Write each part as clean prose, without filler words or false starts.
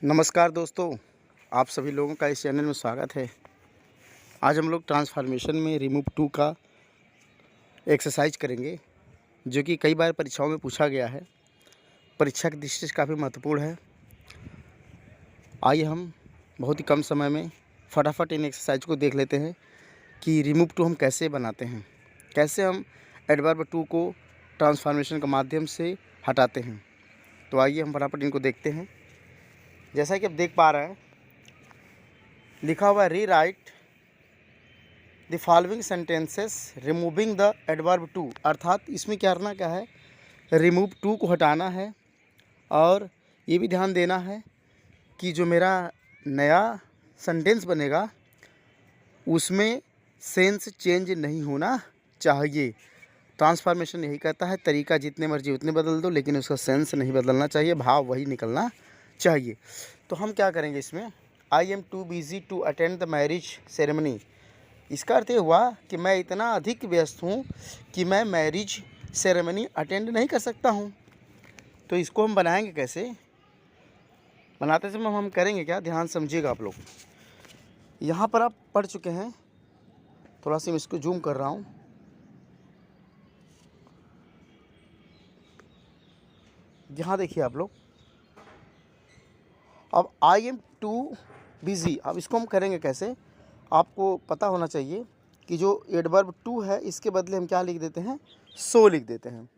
नमस्कार दोस्तों, आप सभी लोगों का इस चैनल में स्वागत है। आज हम लोग ट्रांसफॉर्मेशन में रिमूव टू का एक्सरसाइज करेंगे, जो कि कई बार परीक्षाओं में पूछा गया है। परीक्षा की दृष्टि से काफ़ी महत्वपूर्ण है। आइए हम बहुत ही कम समय में फटाफट इन एक्सरसाइज को देख लेते हैं कि रिमूव टू हम कैसे बनाते हैं, कैसे हम एडवर्ब टू को ट्रांसफॉर्मेशन के माध्यम से हटाते हैं। तो आइए हम फटाफट इनको देखते हैं। जैसा कि आप देख पा रहे हैं, लिखा हुआ है rewrite the following sentences removing the adverb too. अर्थात इसमें क्या करना क्या है, रिमूव टू को हटाना है। और ये भी ध्यान देना है कि जो मेरा नया सेंटेंस बनेगा उसमें सेंस चेंज नहीं होना चाहिए। ट्रांसफॉर्मेशन यही कहता है, तरीका जितने मर्जी उतने बदल दो, लेकिन उसका सेंस नहीं बदलना चाहिए, भाव वही निकलना चाहिए। तो हम क्या करेंगे इसमें, I am too busy to attend the marriage ceremony. इसका अर्थ ये हुआ कि मैं इतना अधिक व्यस्त हूँ कि मैं मैरिज सेरेमनी अटेंड नहीं कर सकता हूँ। तो इसको हम बनाएंगे कैसे, बनाते समय हम करेंगे क्या, ध्यान समझिएगा आप लोग। यहाँ पर आप पढ़ चुके हैं, थोड़ा सा मैं इसको जूम कर रहा हूँ। यहाँ देखिए आप लोग, अब आई एम टू बिज़ी, अब इसको हम करेंगे कैसे, आपको पता होना चाहिए कि जो एडवर्ब टू है इसके बदले हम क्या लिख देते हैं, सो लिख देते हैं।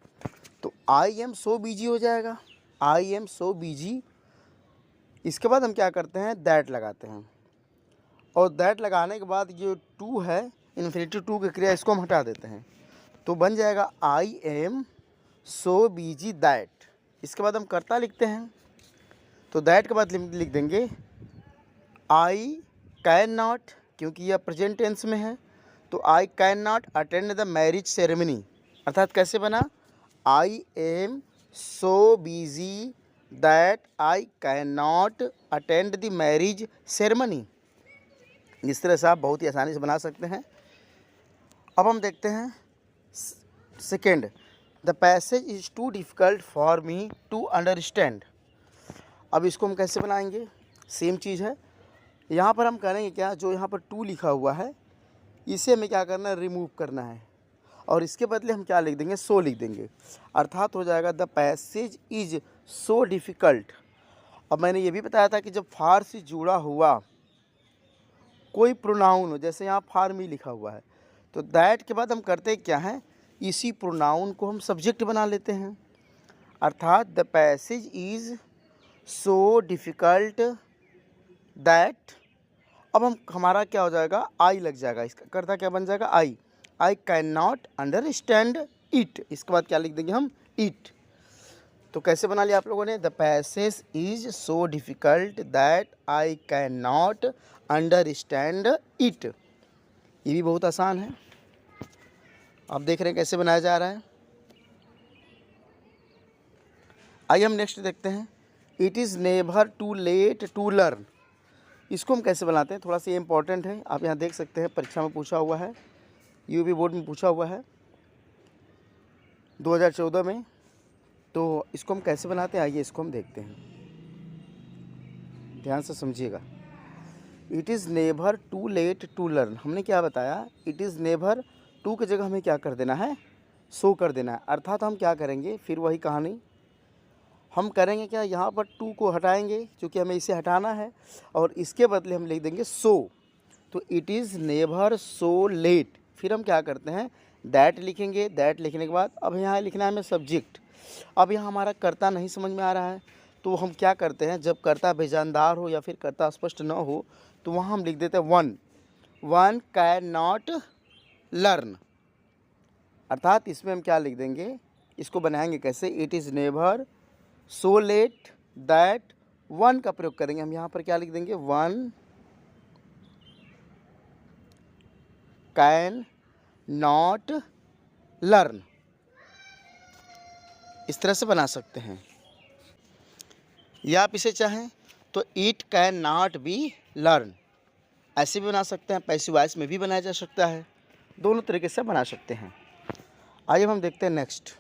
तो आई एम सो बिजी हो जाएगा, आई एम सो बिजी। इसके बाद हम क्या करते हैं, दैट लगाते हैं, और दैट लगाने के बाद जो टू है, इन्फिनिटिव टू की क्रिया, इसको हम हटा देते हैं। तो बन जाएगा I am so busy that. इसके बाद हम कर्ता लिखते हैं, तो दैट के बाद लिख देंगे आई कैन नॉट, क्योंकि यह प्रेजेंट टेंस में है। तो I can not attend the marriage ceremony. अर्थात कैसे बना, I am so busy that I can not attend the marriage ceremony. इस तरह से आप बहुत ही आसानी से बना सकते हैं। अब हम देखते हैं second, the passage is too difficult for me to understand. अब इसको हम कैसे बनाएंगे, सेम चीज़ है। यहाँ पर हम करेंगे क्या, जो यहाँ पर टू लिखा हुआ है इसे हमें क्या करना है, रिमूव करना है, और इसके बदले हम क्या लिख देंगे, सो लिख देंगे। अर्थात हो जाएगा the passage is so difficult. अब मैंने ये भी बताया था कि जब फार से जुड़ा हुआ कोई प्रोनाउन हो, जैसे यहाँ फार मी लिखा हुआ है, तो दैट के बाद हम करते क्या हैं, इसी प्रोनाउन को हम सब्जेक्ट बना लेते हैं। अर्थात the passage is so difficult that. अब हमारा क्या हो जाएगा, आई लग जाएगा, इसका करता क्या बन जाएगा, आई कैन नॉट अंडरस्टैंड इट। इसके बाद क्या लिख देंगे हम, इट। तो कैसे बना लिया आप लोगों ने, the passage is so difficult that I can not understand it. ये भी बहुत आसान है, आप देख रहे हैं कैसे बनाया जा रहा है। आइए हम नेक्स्ट देखते हैं, it is never too late to learn. इसको हम कैसे बनाते हैं, थोड़ा सा ये इंपॉर्टेंट है। आप यहाँ देख सकते हैं, परीक्षा में पूछा हुआ है, यूपी बोर्ड में पूछा हुआ है 2014 में। तो इसको हम कैसे बनाते हैं, आइए इसको हम देखते हैं, ध्यान से समझिएगा। It is never too late to learn, हमने क्या बताया, इट इज़ नेवर, टू की जगह हमें क्या कर देना है, सो कर देना है। अर्थात हम क्या करेंगे, फिर वही कहानी, हम करेंगे क्या, यहाँ पर टू को हटाएंगे क्योंकि हमें इसे हटाना है, और इसके बदले हम लिख देंगे सो। तो it is never so let. फिर हम क्या करते हैं, दैट लिखेंगे, दैट लिखने के बाद अब यहाँ लिखना है हमें सब्जेक्ट। अब यहाँ हमारा कर्ता नहीं समझ में आ रहा है, तो हम क्या करते हैं, जब कर्ता बेजानदार हो या फिर कर्ता स्पष्ट न हो, तो वहाँ हम लिख देते हैं वन कैन नॉट लर्न। अर्थात इसमें हम क्या लिख देंगे, इसको बनाएंगे कैसे, it is never so let that, one का प्रयोग करेंगे हम, यहाँ पर क्या लिख देंगे, वन कैन नॉट लर्न। इस तरह से बना सकते हैं, या आप इसे चाहें तो it can not be learn, ऐसे भी बना सकते हैं। पैसिव वॉइस में भी बनाया जा सकता है, दोनों तरीके से बना सकते हैं। आइए हम देखते हैं next,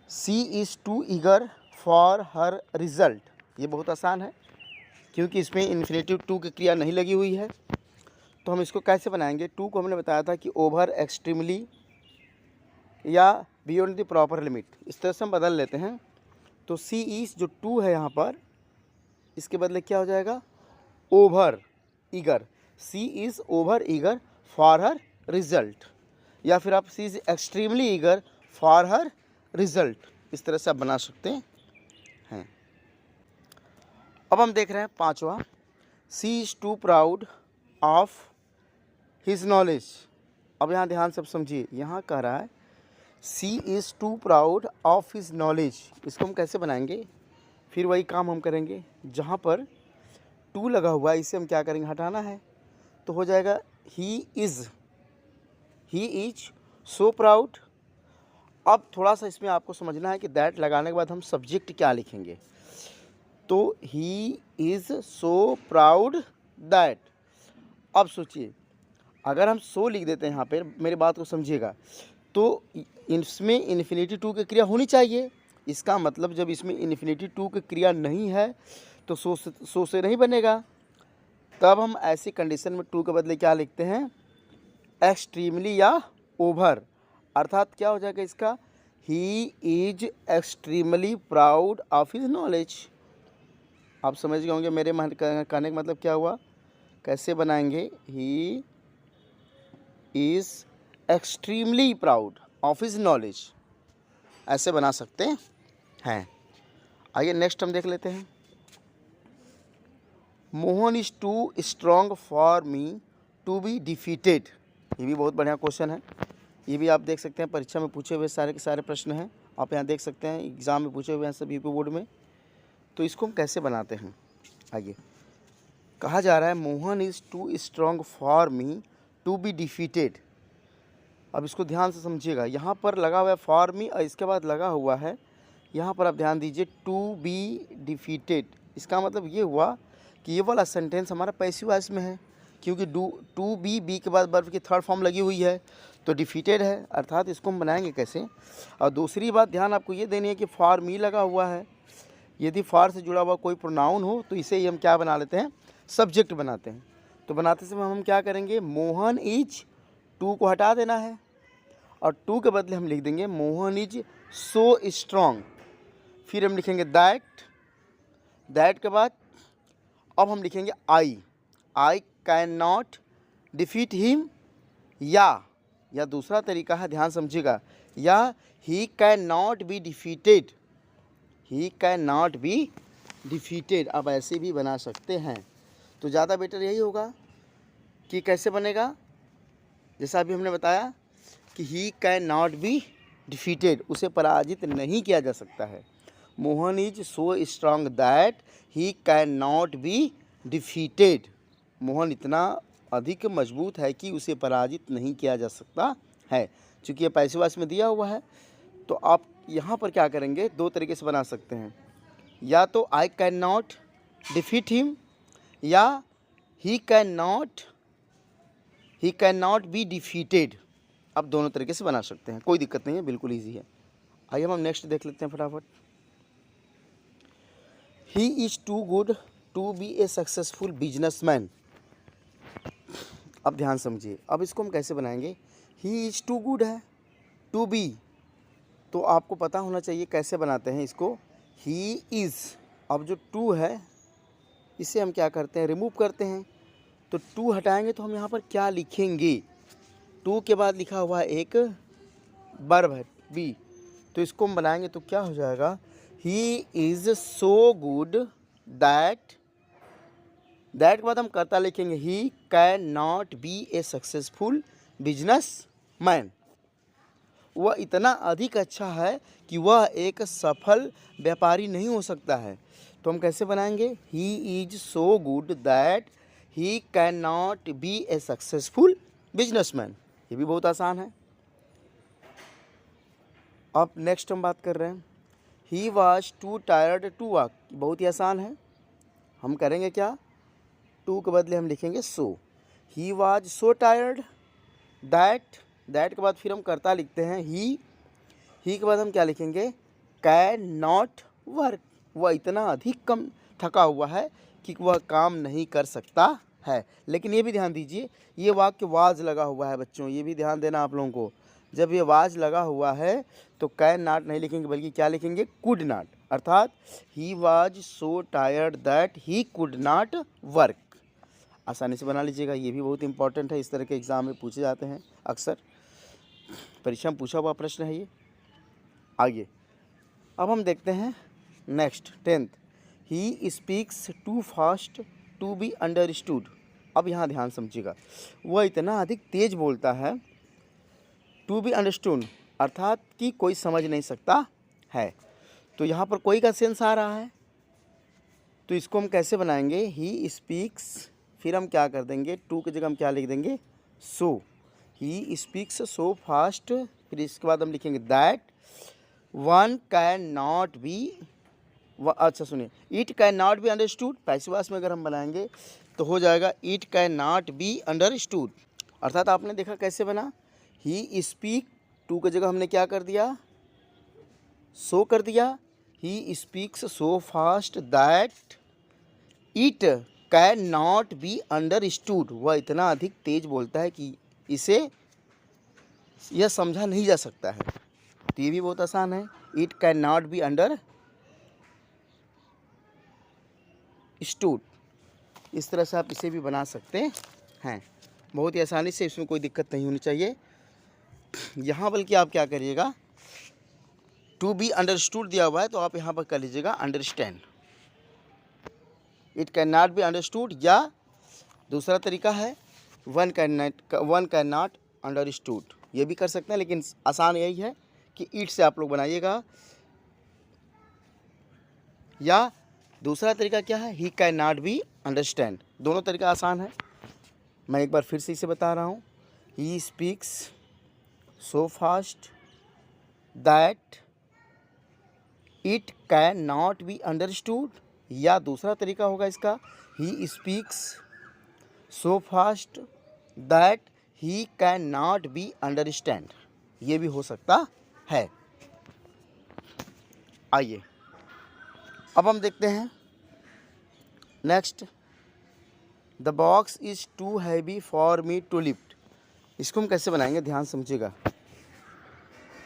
she is too eager for her result. ये बहुत आसान है क्योंकि इसमें इन्फिनेटिव टू की क्रिया नहीं लगी हुई है। तो हम इसको कैसे बनाएंगे? टू को हमने बताया था कि ओवर, एक्सट्रीमली या बियॉन्ड द प्रॉपर लिमिट, इस तरह से हम बदल लेते हैं। तो सी इज जो टू है यहाँ पर, इसके बदले क्या हो जाएगा? Over eager. She is over eager for her result, या फिर आप she is extremely eager for her result, इस तरह से आप बना सकते हैं। अब हम देख रहे हैं पांचवा, she is too proud of his knowledge. अब यहाँ ध्यान से समझिए, यहाँ कह रहा है she is too proud of his knowledge. इसको हम कैसे बनाएंगे? फिर वही काम हम करेंगे, जहाँ पर टू लगा हुआ है इसे हम क्या करेंगे? हटाना है। तो हो जाएगा ही इज़ सो प्राउड। अब थोड़ा सा इसमें आपको समझना है कि दैट लगाने के बाद हम सब्जेक्ट क्या लिखेंगे। तो ही इज़ सो प्राउड दैट। अब सोचिए, अगर हम सो लिख देते हैं यहाँ पर, मेरी बात को समझिएगा, तो इसमें इन्फिनिटी टू की क्रिया होनी चाहिए। इसका मतलब जब इसमें इन्फिनिटी टू की क्रिया नहीं है तो सो से नहीं बनेगा। तब हम ऐसी कंडीशन में टू के बदले क्या लिखते हैं? एक्सट्रीमली या ओवर। अर्थात क्या हो जाएगा इसका? He is extremely proud of his knowledge. आप समझ गए होंगे मेरे कहने का मतलब क्या हुआ। कैसे बनाएंगे? He is extremely proud of his knowledge, ऐसे बना सकते हैं। आइए नेक्स्ट हम देख लेते हैं। Mohan is too strong for me to be defeated. ये भी बहुत बढ़िया क्वेश्चन है। ये भी आप देख सकते हैं परीक्षा में पूछे हुए सारे के सारे प्रश्न हैं। आप यहाँ देख सकते हैं एग्ज़ाम में पूछे हुए हैं सब यूपी बोर्ड में। तो इसको हम कैसे बनाते हैं? आइए, कहा जा रहा है Mohan is too strong for me to be defeated. अब इसको ध्यान से समझिएगा, यहाँ पर लगा हुआ है फॉर मी और इसके बाद लगा हुआ है यहाँ पर आप ध्यान दीजिए टू बी डिफीटेड। इसका मतलब ये हुआ कि ये वाला सेंटेंस हमारा पैसिव वॉइस में है, क्योंकि टू बी के बाद वर्ब की थर्ड फॉर्म लगी हुई है तो डिफीटेड है। अर्थात इसको हम बनाएंगे कैसे? और दूसरी बात ध्यान आपको ये देनी है कि फॉर मी लगा हुआ है। यदि फॉर से जुड़ा हुआ कोई प्रोनाउन हो तो इसे ही हम क्या बना लेते हैं? सब्जेक्ट बनाते हैं। तो बनाते समय हम क्या करेंगे? मोहन इज, टू को हटा देना है और टू के बदले हम लिख देंगे मोहन इज सो स्ट्रॉन्ग। फिर हम लिखेंगे दैट के बाद अब हम लिखेंगे आई कैन नॉट डिफीट हिम, या दूसरा तरीका है, ध्यान समझिएगा, या he can not be defeated. He can not be defeated. अब ऐसे भी बना सकते हैं। तो ज़्यादा बेटर यही होगा कि कैसे बनेगा, जैसा अभी हमने बताया कि ही कैन नॉट बी डिफीटेड, उसे पराजित नहीं किया जा सकता है। Mohan is so strong that he can not be defeated. Mohan इतना अधिक मजबूत है कि उसे पराजित नहीं किया जा सकता है। चूँकि ये पैसिव वॉइस में दिया हुआ है तो आप यहाँ पर क्या करेंगे? दो तरीके से बना सकते हैं, या तो I can not defeat him या he can not be defeated. आप दोनों तरीके से बना सकते हैं, कोई दिक्कत नहीं है, बिल्कुल ईजी है। आइए हम नेक्स्ट देख लेते हैं फटाफट। He is too good to be a successful businessman. अब ध्यान समझिए, अब इसको हम कैसे बनाएंगे? ही इज़ टू गुड है, टू बी, तो आपको पता होना चाहिए कैसे बनाते हैं इसको। ही इज़, अब जो टू है इसे हम क्या करते हैं? रिमूव करते हैं। तो टू हटाएंगे तो हम यहाँ पर क्या लिखेंगे? टू के बाद लिखा हुआ है एक वर्ब है बी, तो इसको हम बनाएंगे तो क्या हो जाएगा? ही इज़ सो गुड दैट के बाद हम कर्ता लिखेंगे ही can not B a successful business man. वह इतना अधिक अच्छा है कि वह एक सफल व्यापारी नहीं हो सकता है। तो हम कैसे बनाएंगे? He is so good that he can not B a successful businessman. ये भी बहुत आसान है। अब नेक्स्ट हम बात कर रहे हैं, he was too tired to walk. बहुत ही आसान है। हम करेंगे क्या? टू के बदले हम लिखेंगे so. He was so tired that के बाद फिर हम कर्ता लिखते हैं ही के बाद हम क्या लिखेंगे? Can not work. वह इतना अधिक कम थका हुआ है कि वह काम नहीं कर सकता है। लेकिन ये भी ध्यान दीजिए, ये वाक्य वाज लगा हुआ है बच्चों, ये भी ध्यान देना आप लोगों को। जब ये वाज लगा हुआ है तो कैन नॉट नहीं लिखेंगे, बल्कि क्या लिखेंगे, कुड नॉट। अर्थात he was so tired that he could not work. आसानी से बना लीजिएगा, ये भी बहुत इंपॉर्टेंट है, इस तरह के एग्ज़ाम में पूछे जाते हैं अक्सर, परीक्षा में पूछा हुआ प्रश्न है ये। आगे अब हम देखते हैं next 10th, he speaks too fast to be understood. अब यहाँ ध्यान समझिएगा, वह इतना अधिक तेज बोलता है, टू बी अंडरस्टूड अर्थात कि कोई समझ नहीं सकता है। तो यहाँ पर कोई का सेंस आ रहा है, तो इसको हम कैसे बनाएंगे, ही स्पीक्स, फिर हम क्या कर देंगे, टू की जगह हम क्या लिख देंगे, so. He speaks so fast, फिर इसके बाद हम लिखेंगे that one can not be, अच्छा सुनिए, it can not be understood. Passive voice में अगर हम बनाएंगे तो हो जाएगा it can not be understood. अर्थात आपने देखा कैसे बना, ही स्पीक, टू की जगह हमने क्या कर दिया, सो कर दिया। He speaks so fast that it can not be understood, वह इतना अधिक तेज बोलता है कि इसे यह समझा नहीं जा सकता है। तो ये भी बहुत आसान है, it can not be understood. इस तरह से आप इसे भी बना सकते हैं, बहुत ही आसानी से, इसमें कोई दिक्कत नहीं होनी चाहिए। यहाँ बल्कि आप क्या करिएगा, टू बी अंडरस्टूड दिया हुआ है तो आप यहाँ पर कर लीजिएगा understand. It can not be understood, या दूसरा तरीका है वन कैन नॉट अंडरस्टूड, ये भी कर सकते हैं, लेकिन आसान यही है कि इट से आप लोग बनाइएगा। या दूसरा तरीका क्या है, ही कैन नॉट बी अंडरस्टैंड। दोनों तरीका आसान है, मैं एक बार फिर से इसे बता रहा हूँ, he speaks so fast that it can not be understood, या दूसरा तरीका होगा इसका, he speaks so fast that he can not be understand, ये भी हो सकता है। आइए अब हम देखते हैं next, the box is too heavy for me to lift. इसको हम कैसे बनाएंगे, ध्यान समझिएगा।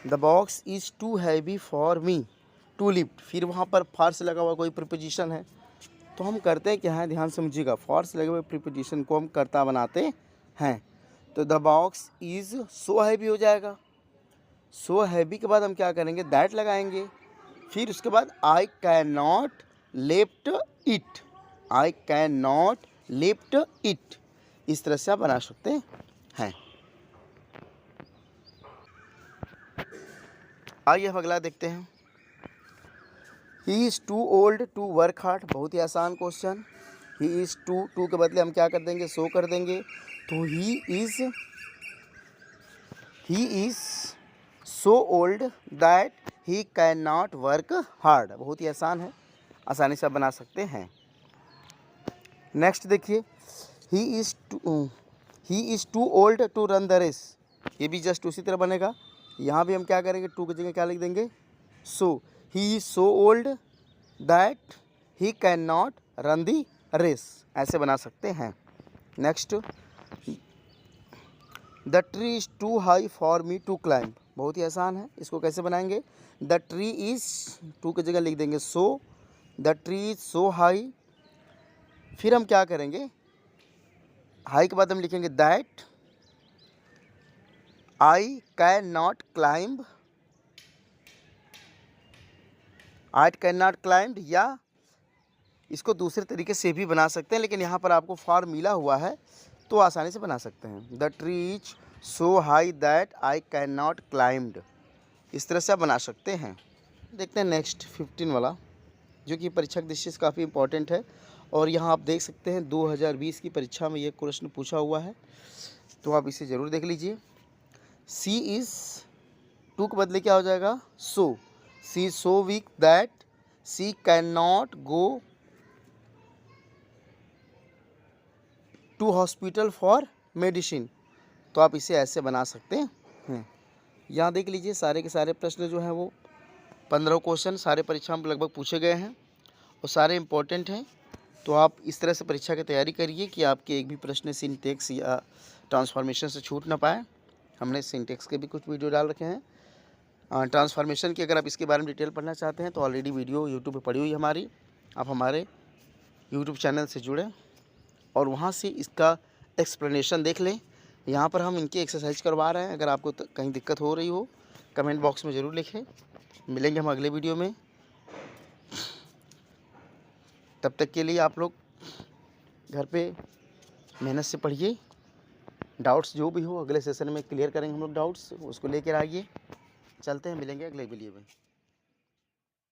The box is too heavy for me to lift, फिर वहाँ पर फॉर से लगा हुआ कोई प्रीपोजिशन है, तो हम करते क्या हैं, ध्यान समझिएगा, फॉर से लगे हुए प्रीपोजिशन को हम कर्ता बनाते हैं। तो the box is so heavy हो जाएगा, सो हैवी के बाद हम क्या करेंगे, दैट लगाएंगे, फिर उसके बाद आई can not lift it, I can not lift it, इस तरह से आप बना सकते हैं। आइए अब अगला देखते हैं, he is too old to work hard. बहुत ही आसान क्वेश्चन, ही इज़ टू के बदले हम क्या कर देंगे, सो कर देंगे, तो ही is so old that he can not work hard. बहुत ही आसान है, आसानी से आप बना सकते हैं। नेक्स्ट देखिए, he is too old to run the race, ये भी जस्ट उसी तरह बनेगा। यहाँ भी हम क्या करेंगे, टू की जगह क्या लिख देंगे, so, he is so old that he can not run the race, ऐसे बना सकते हैं। Next, the tree is too high for me to climb. बहुत ही आसान है, इसको कैसे बनाएंगे, द ट्री इज़, टू की जगह लिख देंगे so, the tree is so high, फिर हम क्या करेंगे, हाई के बाद हम लिखेंगे that I can not climb, I can not climb, या इसको दूसरे तरीके से भी बना सकते हैं, लेकिन यहाँ पर आपको फॉर मिला हुआ है तो आसानी से बना सकते हैं। The tree is so high that I can not climbed, इस तरह से आप बना सकते हैं। देखते हैं नेक्स्ट 15 वाला, जो कि परीक्षा की दृष्टि से काफ़ी इंपॉर्टेंट है, और यहाँ आप देख सकते हैं 2020 की परीक्षा में ये प्रश्न पूछा हुआ है, तो आप इसे ज़रूर देख लीजिए। सी इज़, टू के बदले क्या हो जाएगा, so, she is so weak that she can not go to hospital for medicine, तो आप इसे ऐसे बना सकते हैं। यहाँ देख लीजिए सारे के सारे प्रश्न जो हैं वो 15 क्वेश्चन सारे परीक्षा में लगभग पूछे गए हैं और सारे इम्पोर्टेंट हैं। तो आप इस तरह से परीक्षा की तैयारी करिए कि आपके एक भी प्रश्न सिंटेक्स या ट्रांसफॉर्मेशन से छूट ना पाए। हमने सिंटेक्स के भी कुछ वीडियो डाल रखे हैं। ट्रांसफॉर्मेशन की अगर आप इसके बारे में डिटेल पढ़ना चाहते हैं तो ऑलरेडी वीडियो यूट्यूब पे पड़ी हुई है हमारी। आप हमारे यूट्यूब चैनल से जुड़ें और वहाँ से इसका एक्सप्लेनेशन देख लें। यहाँ पर हम इनकी एक्सरसाइज करवा रहे हैं। अगर आपको कहीं दिक्कत हो रही हो कमेंट बॉक्स में ज़रूर लिखें। मिलेंगे हम अगले वीडियो में। तब तक के लिए आप लोग घर पे मेहनत से पढ़िए। डाउट्स जो भी हो अगले सेशन में क्लियर करेंगे हम लोग। डाउट्स उसको लेकर आइए। चलते हैं, मिलेंगे अगले वीडियो में।